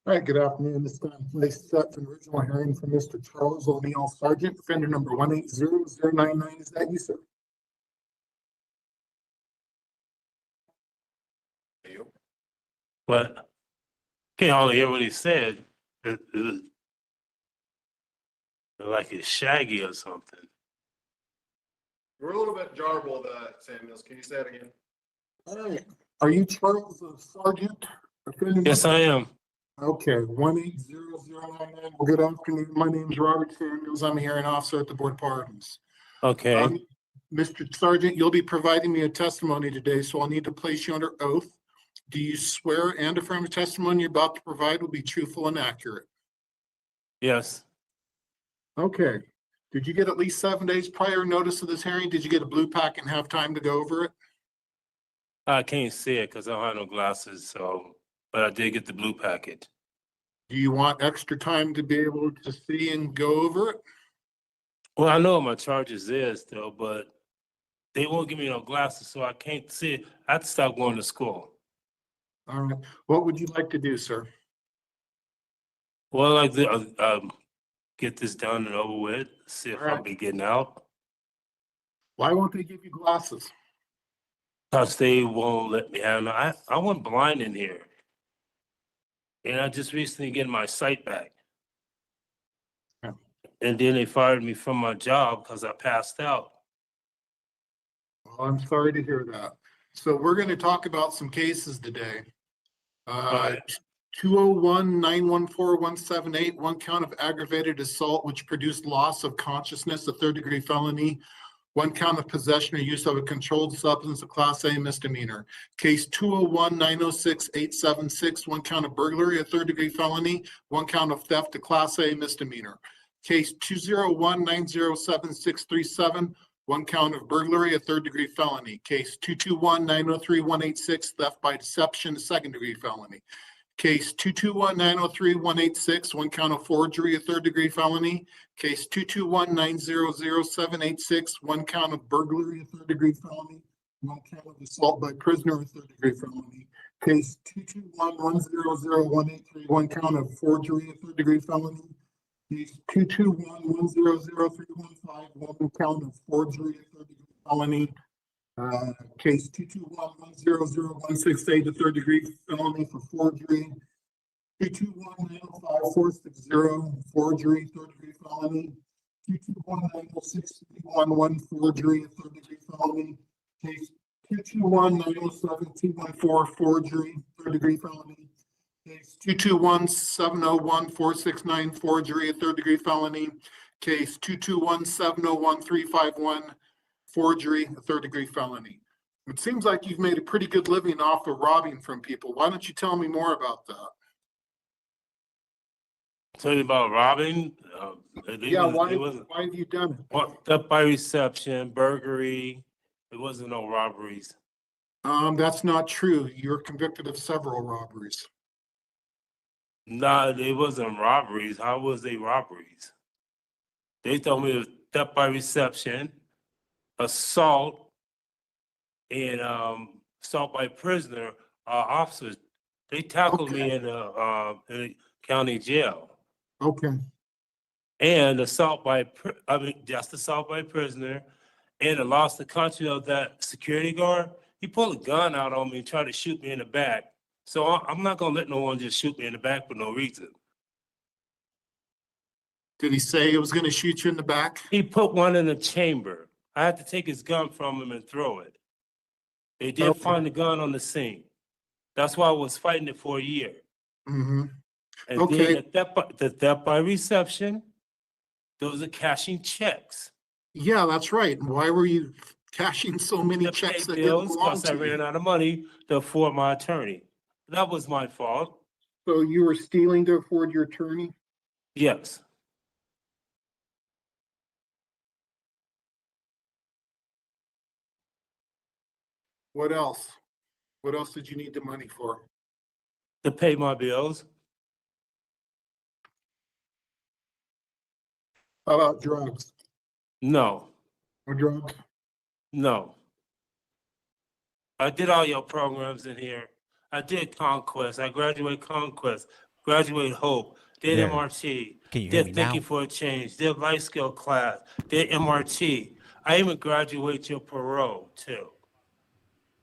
All right, good afternoon. This time, place set for an original hearing from Mr. Charles ONEIL, Sergeant, offender number 180099. Is that you, sir? But can't hardly hear what he said. It like it's Shaggy or something. We're a little bit jarbled, Samuels. Can you say it again? All right. Are you Charles Sergeant? Offender Yes, number- I am. Okay, 180099. Well, good afternoon. My name is Robert Samuels. I'm a hearing officer at the Board of Pardons. Okay. Mr. Sergeant, you'll be providing me a testimony today, so I'll need to place you under oath. Do you swear and affirm the testimony you're about to provide will be truthful and accurate? Yes. Okay. Did you get at least 7 days prior notice of this hearing? Did you get a blue pack and have time to go over it? I can't see it because I don't have no glasses, but I did get the blue packet. Do you want extra time to be able to see and go over it? Well, I know what my charges is though, but they won't give me no glasses, so I can't see it. I have to stop going to school. All right. What would you like to do, sir? Well, I like to get this done and over with, see if All right. I'll be getting out. Why won't they give you glasses? Because they won't let me have them. I went blind in here. And I just recently get my sight back. Yeah. And then they fired me from my job because I passed out. Well, I'm sorry to hear that. So we're going to talk about some cases today. Right. 201-914-178, one count of aggravated assault, which produced loss of consciousness, a third-degree felony. One count of possession or use of a controlled substance, a Class A misdemeanor. Case 201-906-876, one count of burglary, a third-degree felony. One count of theft, a Class A misdemeanor. Case 201-907-637, one count of burglary, a third-degree felony. Case 221-903-186, theft by deception, a second-degree felony. Case 221-903-186, one count of forgery, a third-degree felony. Case 221-900-786, one count of burglary, a third-degree felony. One count of assault by prisoner, a third-degree felony. Case 221-100-183, one count of forgery, a third-degree felony. Case 221-100-315, one count of forgery, a third-degree felony. Case 221-100-168, a third-degree felony for forgery. 221-905-460, forgery, third-degree felony. 221-906-311, forgery, a third-degree felony. Case 221-907-214, forgery, third-degree felony. Case 221-701-469, forgery, a third-degree felony. Case 221-701-351, forgery, a third-degree felony. It seems like you've made a pretty good living off of robbing from people. Why don't you tell me more about that? Tell you about robbing. Why have you done it? Theft by reception, burglary. It wasn't no robberies. That's not true. You're convicted of several robberies. Nah, it wasn't robberies. How was they robberies? They told me it was theft by reception, assault, and assault by prisoner. Officers, they tackled me in the county jail. Okay. And just assault by prisoner, and the loss of country of that security guard. He pulled a gun out on me and tried to shoot me in the back. So I'm not gonna let no one just shoot me in the back for no reason. Did he say he was going to shoot you in the back? He put one in the chamber. I had to take his gun from him and throw it. They did Okay. find the gun on the scene. That's why I was fighting it for a year. Mm-hmm. And Okay. then the theft by reception, those are cashing checks. Yeah, that's right. And why were you cashing so many To checks pay that didn't bills belong because I to ran you? out of money to afford my attorney. That was my fault. So you were stealing to afford your attorney? Yes. What else? What else did you need the money for? To pay my bills. How about drugs? No, Or drugs? no. I did all your programs in here. I did Conquest. I graduated Conquest. Graduate Hope, did There. MRT, Can you hear me did now? Thinking for a Change, did Life Skill class, did MRT. I even graduate your parole too.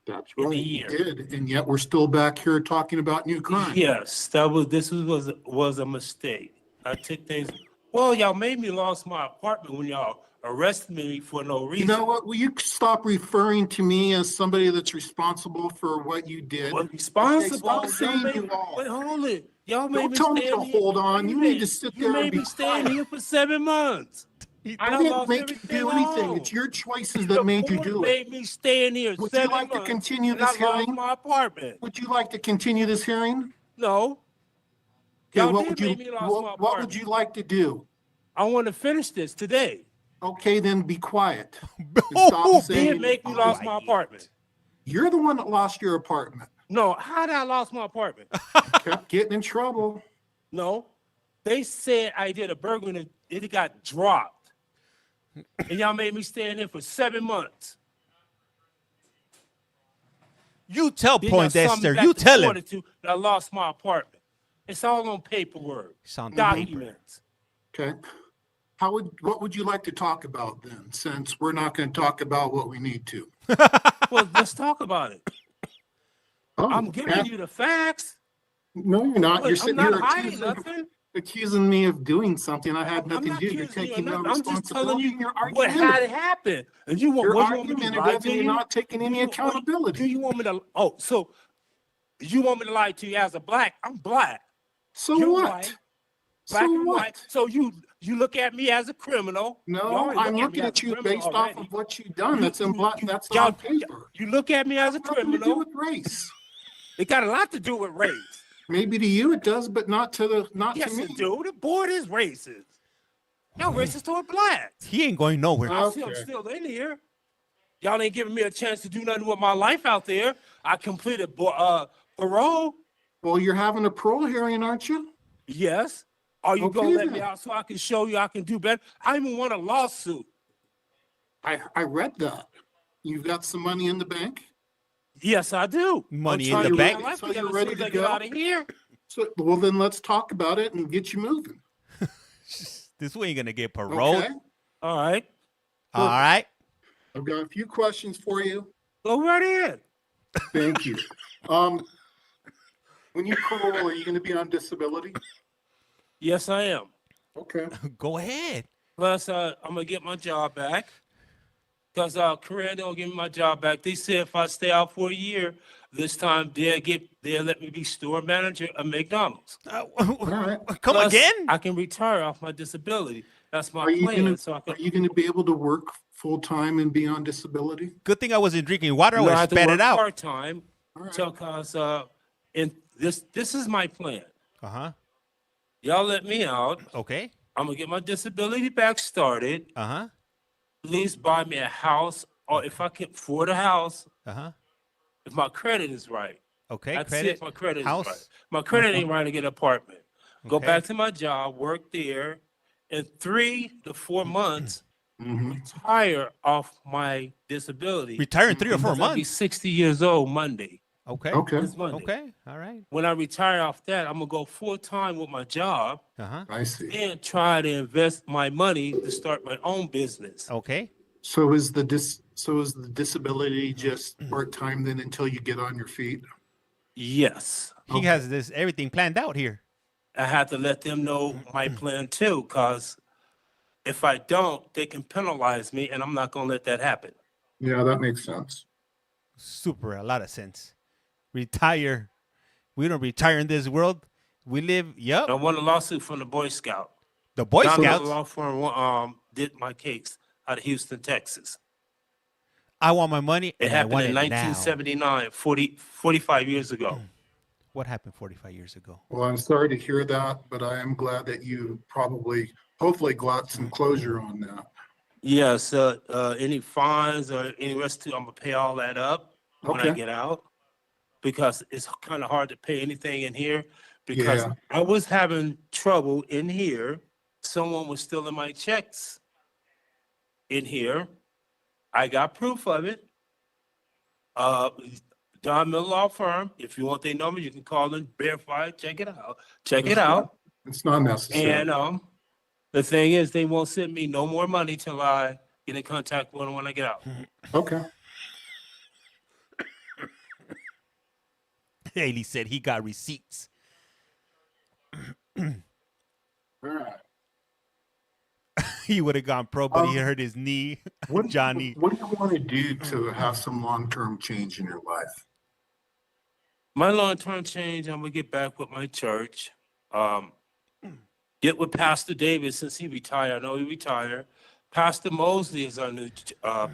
That's In a right, you year. did, and yet we're still back here talking about new crime. Yes, this was a mistake. I took things, well, y'all made me lost my apartment when y'all arrested me for no You reason. know what? Will you stop referring to me as somebody that's responsible for what you did? Well, responsible. Stop Y'all saying made- you are. Wait, hold it. Y'all made Don't me tell me stand to here. hold on. Wait a You need to minute. sit You there and made be me stand quiet. here for 7 months. I didn't make you do anything. It's your choices that made you do it. Made me stay in here Would you 7 like to months, continue and this I lost hearing? my apartment. Would you like to continue this hearing? No. Okay, Y'all what did would you, make me lost my what would apartment. you like to do? I want to finish this today. Okay, then be quiet. And stop Did saying make me lost my apartment. you're the one that lost your apartment. No, how did I lost my apartment? Kept getting in trouble. No, they said I did a burglary and it got dropped. And y'all made me stay in there for 7 months. You tell Then y'all sent me Poindexter. back You to tell him. 42, and I lost my apartment. It's all on paperwork, Sound on paper. documents. Okay. What would you like to talk about then, since we're not going to talk about what we need to? Well, let's talk about it. Oh, I'm giving yeah. you the facts. No, you're not. But You're I'm sitting not here hiding nothing. accusing me of doing something I had I'm nothing not to do. You're accusing you of taking no nothing. I'm just telling responsibility. you and You're what had argumentative. it happened. And you want, You're what you want me to lie argumentative to and you're you? not taking any Do accountability. you want me to? Oh, so you want me to lie to you as a black? I'm black. So You're what? white. Black So and what? white. So you look at me as a criminal. You No, already I'm look looking me at as a you criminal based off already. of what you've done. That's in black. That's y'all- on paper. You look at me as a Nothing to do criminal. with race. It got a lot to do with race. Maybe to you it does, but not to Yes, me. it do. The board is racist. Y'all racist toward blacks. He ain't going nowhere. I see I'm Okay. still in here. Y'all ain't giving me a chance to do nothing with my life out there. I completed parole. Well, you're having a parole hearing, aren't you? Yes. Are you Okay, gonna let me then. out so I can show you I can do better? I even want a lawsuit. I read that. You've got some money in the bank. Yes, I do. Money I'm in the trying to get bank? my life So together you're as ready soon as to I get go? out of here. So, well, then let's talk about it and get you moving. This way ain't gonna get paroled. Okay. All right. All right. I've got a few questions for you. Go right in. Thank you. When you parole, are you going to be on disability? Yes, I am. Okay. Go ahead. Plus, I'm gonna get my job back. Because Korea don't give me my job back. They said if I stay out for a year, this time they'll let me be store manager at McDonald's. All right. Come Plus, again? I can retire off my disability. That's my Are you plan. going So I to can. are you going to be able to work full time and be on disability? Good thing I wasn't drinking water. I No, would I have have to spat work it out. part time. All right. Because and this is my plan. Uh huh. Y'all let me out. Okay. I'm gonna get my disability back started. Uh huh. Please buy me a house, or if I can afford a house, Uh huh. if my credit is right. Okay. That's Credit. if my credit house. is right. My credit ain't right to get an apartment. Go Okay. back to my job, work there. In 3 to 4 months, Mhm. retire off my disability. Retire in 3 or 4 Because I'll be months. 60 years old Monday. Okay. Okay. This Monday. Okay. All right. When I retire off that, I'm gonna go full time with my job Uh huh. I see. and try to invest my money to start my own business. Okay. So is the disability just part time then until you get on your feet? Yes. He has this everything planned out here. I have to let them know my plan too, because if I don't, they can penalize me, and I'm not gonna let that happen. Yeah, that makes sense. Super. A lot of sense. Retire. We don't retire in this world. We live. I Yep. won a lawsuit from the Boy Scout. The Boy Down at the Scouts. law firm did my case out of Houston, Texas. I want my money. It And I happened want in it now. 1979, 45 years ago. What happened 45 years ago? Well, I'm sorry to hear that, but I am glad that you hopefully got some closure on that. Yes, any fines or any restitution, I'm gonna pay all that up when I Okay. get out, because it's kind of hard to pay anything in here, because Yeah. I was having trouble in here. Someone was stealing my checks in here. I got proof of it. Don Miller Law Firm. If you want their number, you can call them, verify it, check it out. Check it out. It's not necessary. And the thing is, they won't send me no more money till I get in contact with them when I get out. Okay. Haley said he got receipts. All right. He would have gone pro, but he hurt his knee. What, Johnny. What do you want to do to have some long-term change in your life? My long-term change, I'm gonna get back with my church. Get with Pastor David since he retired. I know he retired. Pastor Mosley is our new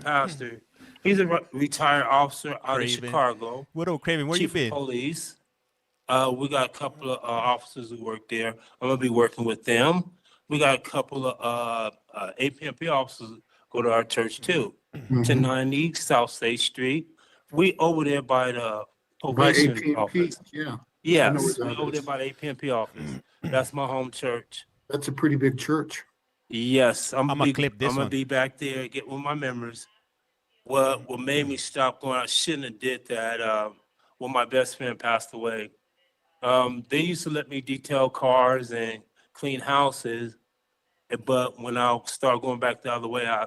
pastor. He's a retired officer out Craven. of Chicago. What up, Craven? Where Chief you of been? Police. We got a couple of officers who work there. I'm gonna be working with them. We got a couple of APMP officers go to our church too. Mhm. 1090 South State Street. We over there by the By probation AT&T, office. yeah. I know Yes, where we that over there is. by the APMP office. That's my home church. That's a pretty big church. Yes, I'ma clip this I'm gonna one. be back there, get with my members. What made me stop going, I shouldn't have did that, when my best friend passed away. They used to let me detail cars and clean houses, but when I started going back the other way, I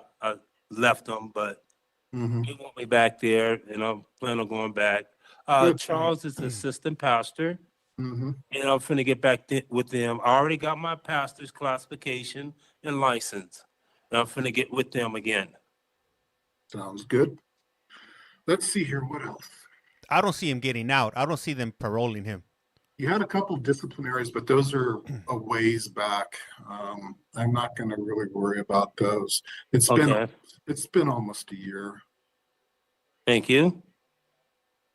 left them, but Mhm. they want me back there, and I'm planning on going back. Good. Charles is the assistant pastor. Mhm. And I'm finna get back with them. I already got my pastor's classification and license. And I'm finna get with them again. Sounds good. Let's see here. What else? I don't see him getting out. I don't see them paroling him. You had a couple disciplinaries, but those are a ways back. I'm not going to really worry about those. It's Okay, been almost a year. thank you.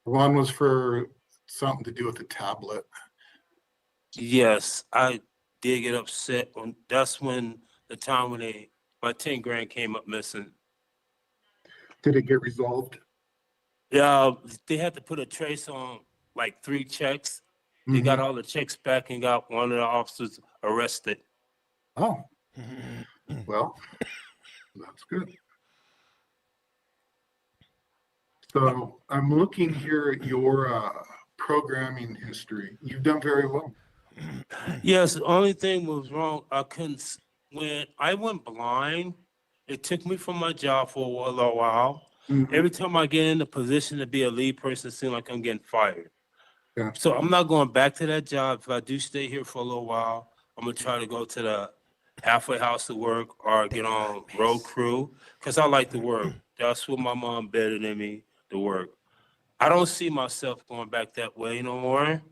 One was for something to do with the tablet. Yes, I did get upset when, that's when the time when my 10 grand came up missing. Did it get resolved? Yeah, they had to put a trace on like 3 checks. They got all the checks back and got one of the officers arrested. Oh, well, that's good. So I'm looking here at your programming history. You've done very well. Yes, the only thing was wrong, I couldn't, when I went blind, it took me from my job for a little while. Mhm. Every time I get in the position to be a lead person, it seems like I'm getting fired. Yeah. So I'm not going back to that job. If I do stay here for a little while, I'm gonna try to go to the halfway house to work or get on road crew, because I like to work. That's what my mom better than me, to work. I don't see myself going back that way no more.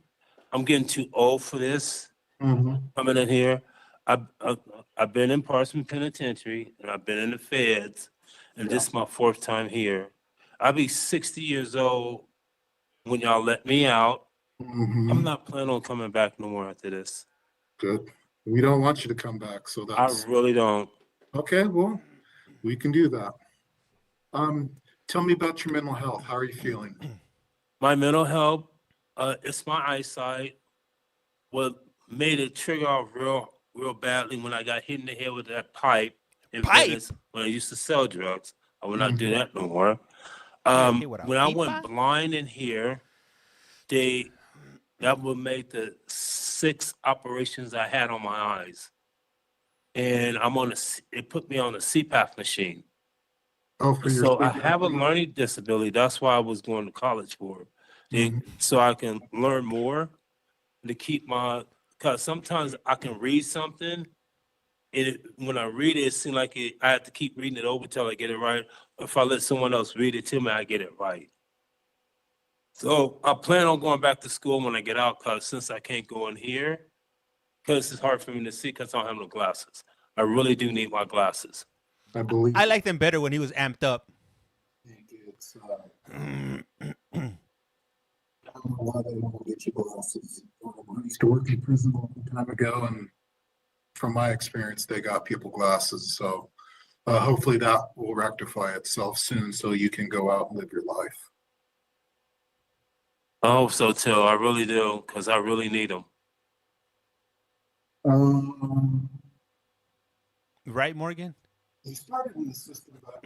I'm getting too old for this. Mhm. Coming in here, I've been in Parsons Penitentiary and I've been in the feds, and this is my 4th time here. I'll be 60 years old when y'all let me out. I'm Mhm. not planning on coming back no more after this. Good. We don't want you to come back, so I that's really don't. okay. Well, we can do that. Tell me about your mental health. How are you feeling? My mental health, it's my eyesight. What made it trigger off real badly when I got hit in the head with that pipe in Pipe? Venice when I used to sell drugs. I will not do Mhm. that no more. Hit with a When I pipa? went blind in here, that would make the 6 operations I had on my eyes. And it put me on a CPAP machine. Oh, for your So I sleep have a apnea? learning disability. That's why I was going to college for. Mhm. So I can learn more to keep because sometimes I can read something and when I read it, it seems like I have to keep reading it over till I get it right. If I let someone else read it to me, I get it right. So I plan on going back to school when I get out, because since I can't go in here, because it's hard for me to see because I don't have no glasses. I really do need my glasses. I believe. I liked him better when he was amped up. It's, I don't know why they won't get you glasses. I used to work in prison a long time ago, and from my experience, they got people glasses. So hopefully that will rectify itself soon, so you can go out and live your life. I hope so too. I really do, because I really need them. Right, Morgan? He started in the system about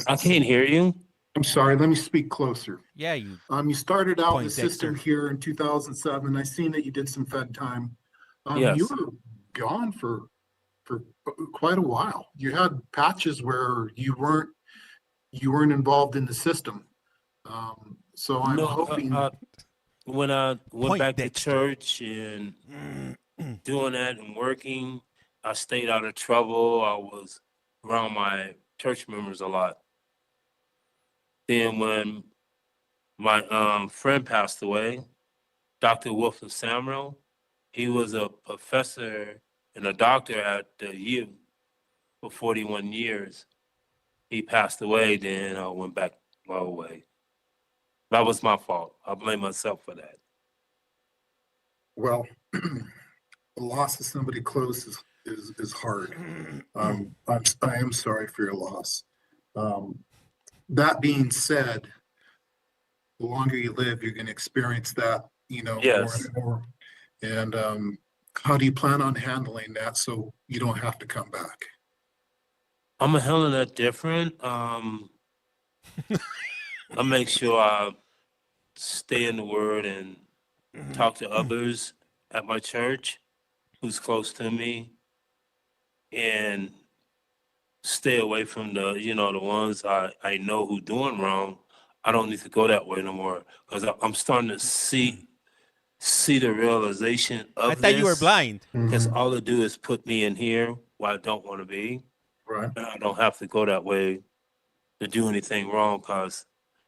I can't hear you. I'm sorry, let me speak closer. Yeah, you. You started out the Poindexter. system here in 2007. I seen that you did some Fed time. You Yes. were gone for quite a while. You had patches where you weren't involved in the system. So I'm No, hoping. when I went back to Poindexter. church and doing that and working, I stayed out of trouble. I was around my church members a lot. Then when my friend passed away, Dr. Wilson Samuel, he was a professor and a doctor at the U for 41 years. He passed away, then I went back my way. That was my fault. I blame myself for that. Well, the loss of somebody close is hard. I am sorry for your loss. That being said, the longer you live, you're going to experience that, more Yes. and more. And how do you plan on handling that so you don't have to come back? I'm gonna handle that different. I make sure I stay in the word and talk to others at my church who's close to me and stay away from the ones I know who doing wrong. I don't need to go that way no more because I'm starting to see the realization of I thought you were this, blind. because all it do is put me in here where I don't want to be, Right. and I don't have to go that way to do anything wrong because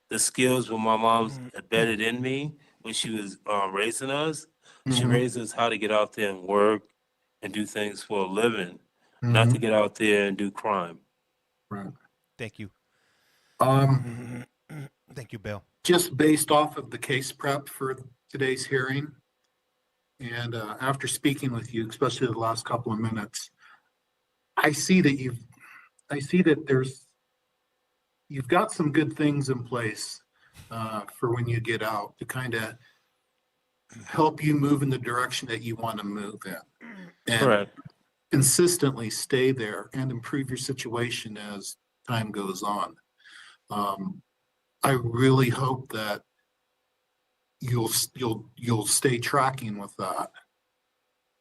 the skills when my mom's embedded in me when she was raising us, she Mhm. raised us how to get out there and work and do things for a living, not to Mhm. get out there and do crime. Right. Thank you. Thank you, Bill. Just based off of the case prep for today's hearing, and after speaking with you, especially the last couple of minutes, I see that you've got some good things in place for when you get out to kind of help you move in the direction that you want to move in, and Correct. consistently stay there and improve your situation as time goes on. I really hope that you'll stay tracking with that.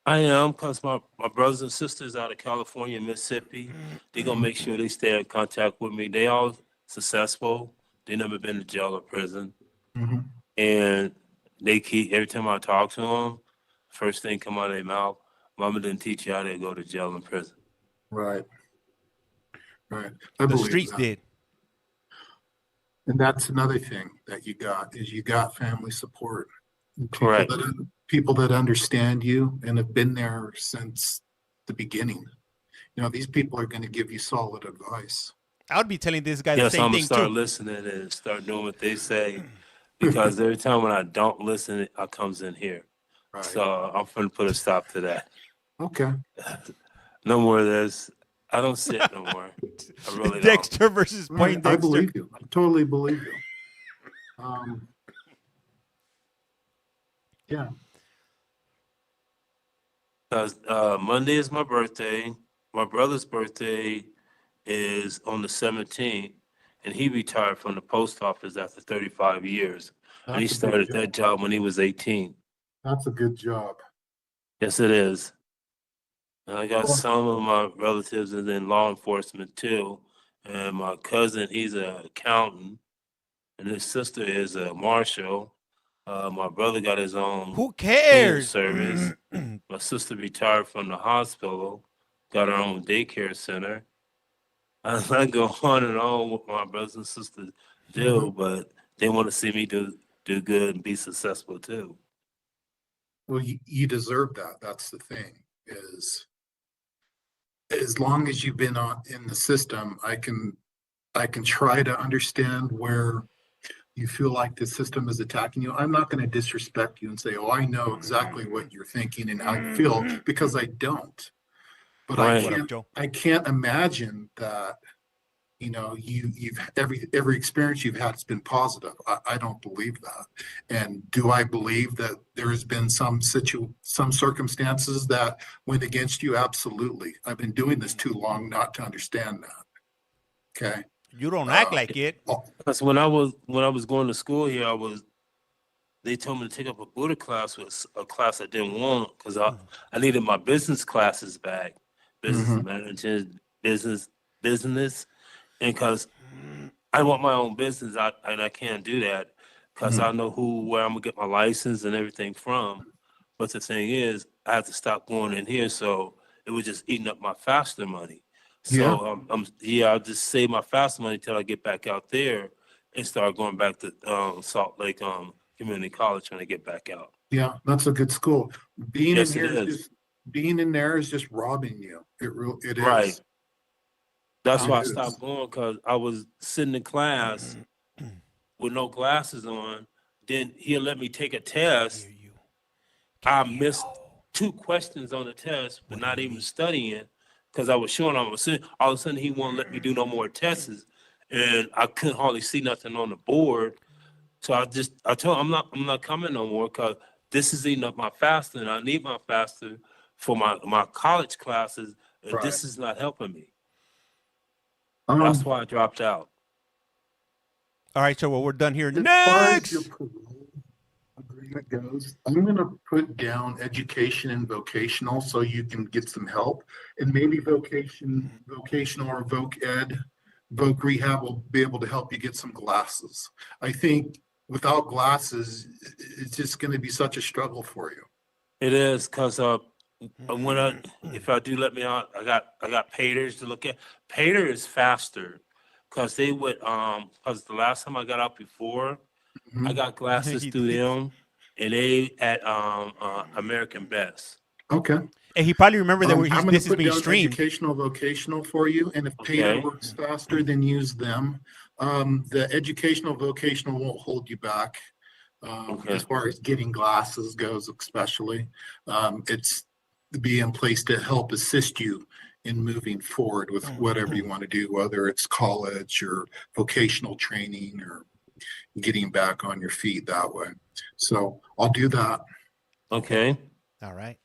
I am, because my brothers and sisters out of California and Mississippi, they gonna make sure they stay in contact with me. They all successful. They never been to jail or prison. Mhm. And they keep, every time I talk to them, first thing come out of their mouth, mama didn't teach you how to go to jail and prison. Right. I The believe streets that. did. And that's another thing that you got family support. Correct. People that understand you and have been there since the beginning. These people are going to give you solid advice. I would be telling this guy the Yes, same I'm gonna thing start too. listening and start doing what they say, because every time when I don't listen, I comes in here. Right. So I'm gonna put a stop to that. Okay. No more of this. I don't sit no more. I really don't. Dexter versus All right, I Poindexter. believe you. I totally believe you. Yeah. Because Monday is my birthday. My brother's birthday is on the 17th, and he retired from the post office after 35 years. And he That's a good started job. that job when he was 18. That's a good job. Yes, it is. And I got Well- some of my relatives is in law enforcement too. And my cousin, he's an accountant, and his sister is a marshal. My brother got his own Who cleaning cares? service. My sister retired from the hospital, got her own daycare center. I go on and on what my brothers and sisters do, but they want to see me do good and be successful too. Well, you deserve that. That's the thing, is as long as you've been in the system, I can try to understand where you feel like the system is attacking you. I'm not going to disrespect you and say, oh, I know exactly what you're thinking and how you feel, because I don't. But Right. What up, Joe? I can't imagine that, you've every experience you've had has been positive. I don't believe that. And do I believe that there has been some circumstances that went against you? Absolutely. I've been doing this too long not to understand that. Okay. You don't act like it. Because when I was going to school here, they told me to take up a Buddha class, was a class I didn't want because I needed my business classes back, business management, business, and because I want my own business, and I can't do that because I know where I'm gonna get my license and everything from. But the thing is, I have to stop going in here, so it was just eating up my FAFSA money. So I'll just save my FAFSA money till I get back out there and start going back to Salt Lake Community College when I get back out. Yeah, that's a good school. Being Yes, in it here is is. just, being in there is just robbing you. It is. Right. That's why I It is. stopped going because I was sitting in class with no glasses on. Then he'll let me take a test. Hear you. I missed 2 questions on the test, but not even studying because I was showing I was sitting. All of a sudden, he won't let me do no more tests, and I couldn't hardly see nothing on the board. So I told him I'm not coming no more because this is eating up my FAFSA, and I need my FAFSA for my college classes, and Right. this is not helping me. That's why I dropped out. All right, so we're done here. As far as Next. your parole agreement goes, I'm gonna put down education and vocational so you can get some help. And maybe vocational or voc rehab will be able to help you get some glasses. I think without glasses, it's just gonna be such a struggle for you. It is because if I do let me out, I got payers to look at. Payer is faster because they would because the last time I got out before, I got glasses He through did. them, and they at American Best. Okay. And he probably remembered that I'm gonna this is put being down streamed. educational, vocational for you, and if Payer Okay. works faster, then use them. The educational, vocational won't hold you back. Okay. As far as getting glasses goes, especially, it's to be in place to help assist you in moving forward with whatever you want to do, whether it's college or vocational training or getting back on your feet that way. So I'll do that. Okay. All right.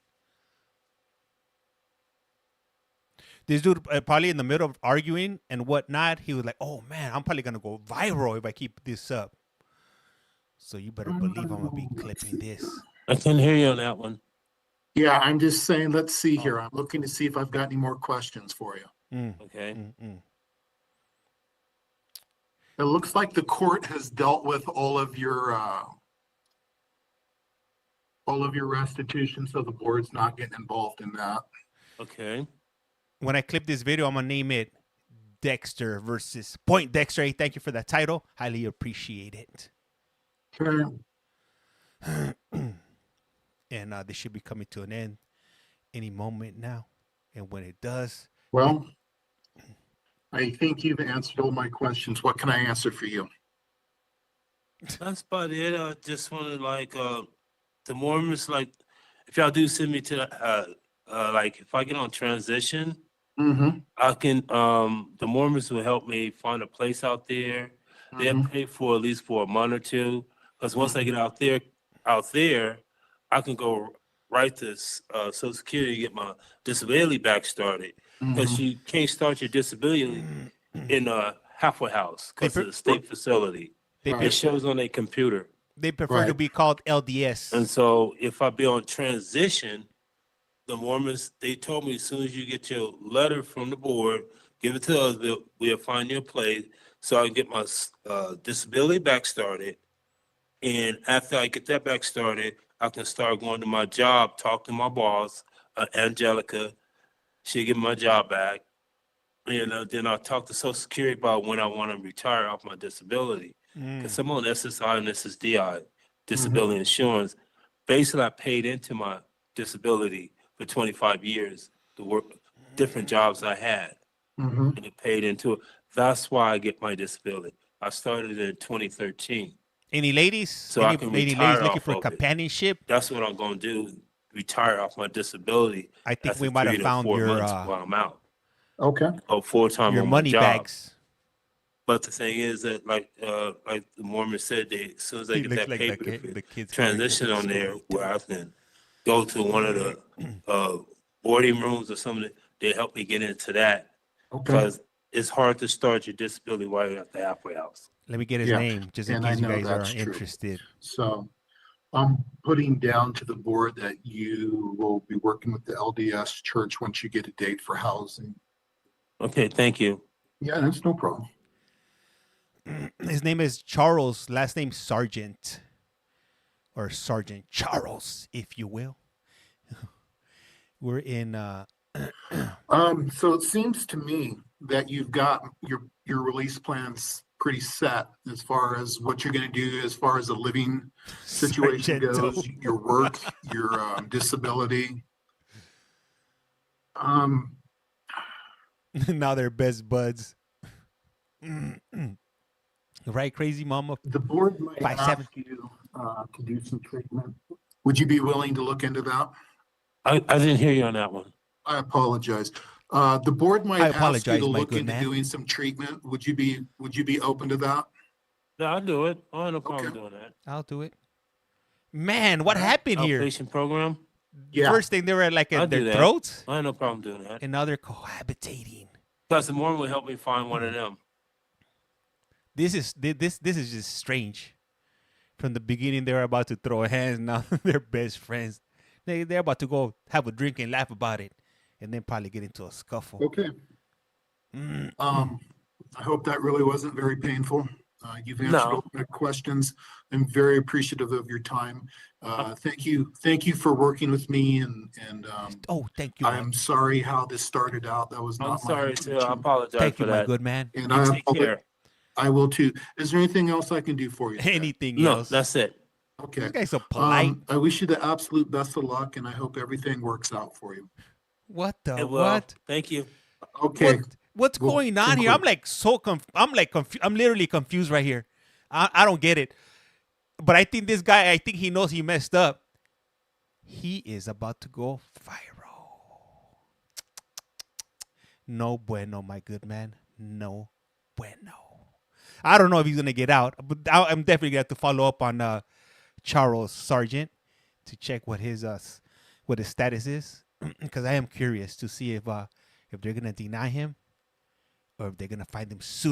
This dude probably in the middle of arguing and whatnot, he was like, "Oh man, I'm probably gonna go viral if I keep this up." So you better believe I'm gonna be clipping this. I couldn't hear you on that one. Yeah, I'm just saying, let's see here. I'm looking to see if I've got any more questions for you. Okay. It looks like the court has dealt with all of your restitution, so the board's not getting involved in that. Okay. When I clip this video, I'm gonna name it Dexter versus Poindexter. Hey, thank you for that title. Highly appreciate it. Sure. And this should be coming to an end any moment now. And when it does, Well, I think you've answered all my questions. What can I answer for you? That's about it. I just wanted the Mormons if y'all do send me to if I get on transition, I can the Mormons will help me find a place out there. They'll pay for at least for a month or two. Because once I get out there, I can go right to Social Security, get my disability back started. Because you can't start your disability in a halfway house because of the state facility. It shows on a computer. They prefer to be called LDS. And so if I be on transition, the Mormons, they told me as soon as you get your letter from the board, give it to us, we'll find you a place so I can get my disability back started. And after I get that back started, I can start going to my job, talk to my boss, Angelica. She'll give me my job back. And then I'll talk to Social Security about when I want to retire off my disability. Because I'm on SSI and SSDI, disability insurance. Basically, I paid into my disability for 25 years to work different jobs I had. And it paid into it. That's why I get my disability. I started in 2013. Any ladies? So I can any retire ladies looking off for of it. companionship? That's what I'm going to do, retire off my disability. I think after we might have 3 to found 4 your months while I'm out. Okay. Go full-time your on my money job. bags. But the thing is that, like the Mormons said, as soon as I He get looks that like paper, the kids transition on there where I can go to one of the boarding rooms or something, they help me get into that. Okay. Because it's hard to start your disability while you're at the halfway house. Let me get his Yeah, name just in and I case you know guys are that's true. interested. So I'm putting down to the board that you will be working with the LDS church once you get a date for housing. Okay, thank you. Yeah, that's no problem. His name is Charles, last name Sargent, or Sergeant Charles, if you will. We're in So it seems to me that you've got your release plans pretty set as far as what you're going to do, as far as the living situation Sargento. goes, your work, your disability. Now they're best buds. Right, crazy mama? The board might 5'7". ask you to do some treatment. Would you be willing to look into that? I didn't hear you on that one. I apologize. The board might I ask you apologize, to my look good into man. doing some treatment. Would you be open to that? No, I'll do it. I have no problem Okay. doing that. I'll do it. Man, what happened here? Outpatient program? Yeah. First thing they were like I'll in do their that. throats, I have no problem doing that. and now they're cohabitating. Plus, the Mormon will help me find one of them. This is just strange. From the beginning, they were about to throw hands. Now they're best friends. They're about to go have a drink and laugh about it, and then probably get into a scuffle. Okay. I hope that really wasn't very painful. You've answered No. all my questions. I'm very appreciative of your time. Thank you for working with me and Oh, thank you. I man. am sorry how this started out. That was I'm not my sorry too. I intention. apologize Thank for you, my that. good man. And You I, take care. I will too. Is there anything else I can do for you? today? Anything No, else? that's it. Okay. This guy's so polite. I wish you the absolute best of luck and I hope everything works out for you. What the It will. what? Thank you. Okay. What's We'll going on here? I'm conclude. like so I'm literally confused right here. I don't get it. But I think this guy, I think he knows he messed up. He is about to go viral. No bueno, my good man. No bueno. I don't know if he's gonna get out, but I'm definitely gonna have to follow up on Charles Sargent to check what his status is, because I am curious to see if they're gonna deny him or if they're gonna find him suitable.